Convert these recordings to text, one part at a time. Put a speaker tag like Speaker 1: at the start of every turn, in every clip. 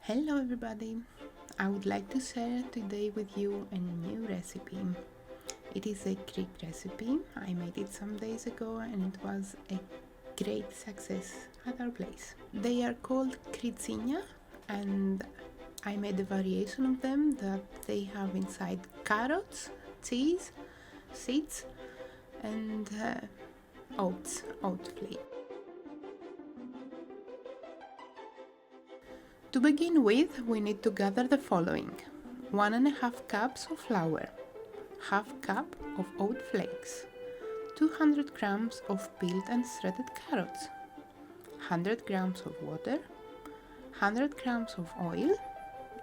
Speaker 1: Hello everybody! I would like to share today with you a new recipe. It is a Greek recipe. I made it some days ago and it was a great success at our place. They are called Kritsinia and I made a variation of them that they have inside carrots, cheese, seeds and oat flake. To begin with, we need to gather the following: 1.5 cups of flour, half cup of oat flakes, 200 grams of peeled and shredded carrots, 100 grams of water, 100 grams of oil.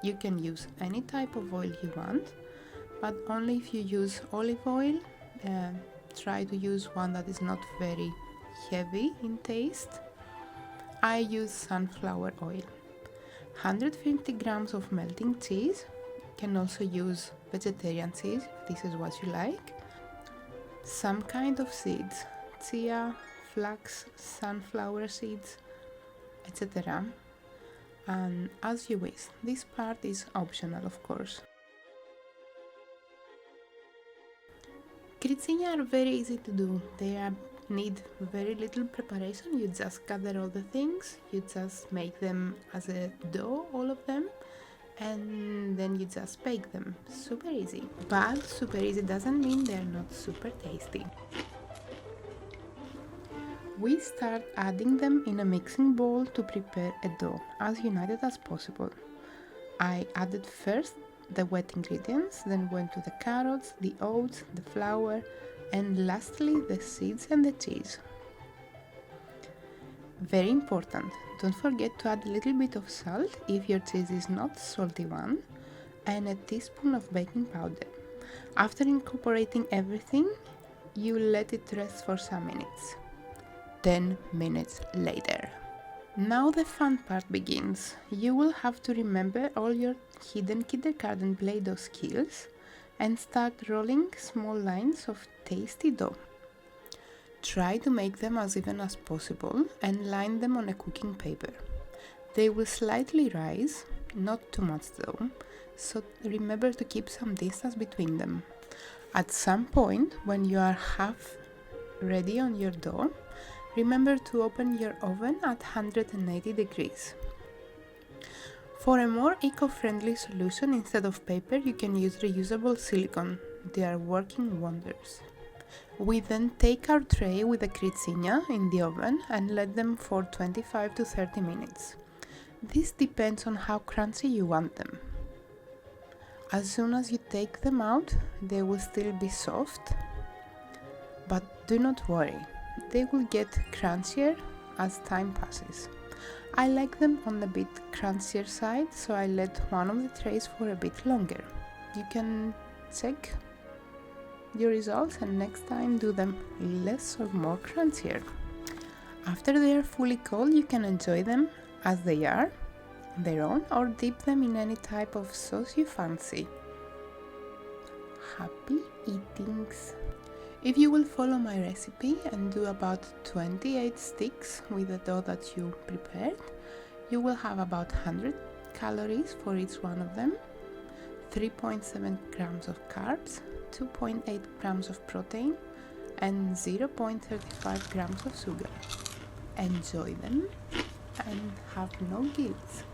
Speaker 1: You can use any type of oil you want, but only if you use olive oil. Try to use one that is not very heavy in taste. I use sunflower oil. 150 grams of melting cheese. You can also use vegetarian cheese if this is what you like. Some kind of seeds, chia, flax, sunflower seeds, etc. And as you wish. This part is optional, of course. Kritsinia are very easy to do. They need very little preparation. You just gather all the things, you just make them as a dough, all of them, and then you just bake them. Super easy. But super easy doesn't mean they're not super tasty. We start adding them in a mixing bowl to prepare a dough as united as possible. I added first the wet ingredients, then went to the carrots, the oats, the flour, and lastly the seeds and the cheese. Very important, don't forget to add a little bit of salt if your cheese is not salty one, and a teaspoon of baking powder. After incorporating everything, you let it rest for some minutes. 10 minutes later. Now the fun part begins. You will have to remember all your hidden kindergarten Play-Doh skills and start rolling small lines of tasty dough. Try to make them as even as possible and line them on a cooking paper. They will slightly rise, not too much though, so remember to keep some distance between them. At some point, when you are half ready on your dough, remember to open your oven at 180 degrees. For a more eco-friendly solution, instead of paper, you can use reusable silicone. They are working wonders. We then take our tray with the kritsinia in the oven and let them for 25 to 30 minutes. This depends on how crunchy you want them. As soon as you take them out, they will still be soft, but do not worry. They will get crunchier as time passes. I like them on the bit crunchier side, so I let one of the trays for a bit longer. You can check your results and next time do them less or more crunchier. After they are fully cold, you can enjoy them as they are, their own, or dip them in any type of sauce you fancy. Happy eatings! If you will follow my recipe and do about 28 sticks with the dough that you prepared, you will have about 100 calories for each one of them, 3.7 grams of carbs, 2.8 grams of protein, and 0.35 grams of sugar. Enjoy them and have no guilt.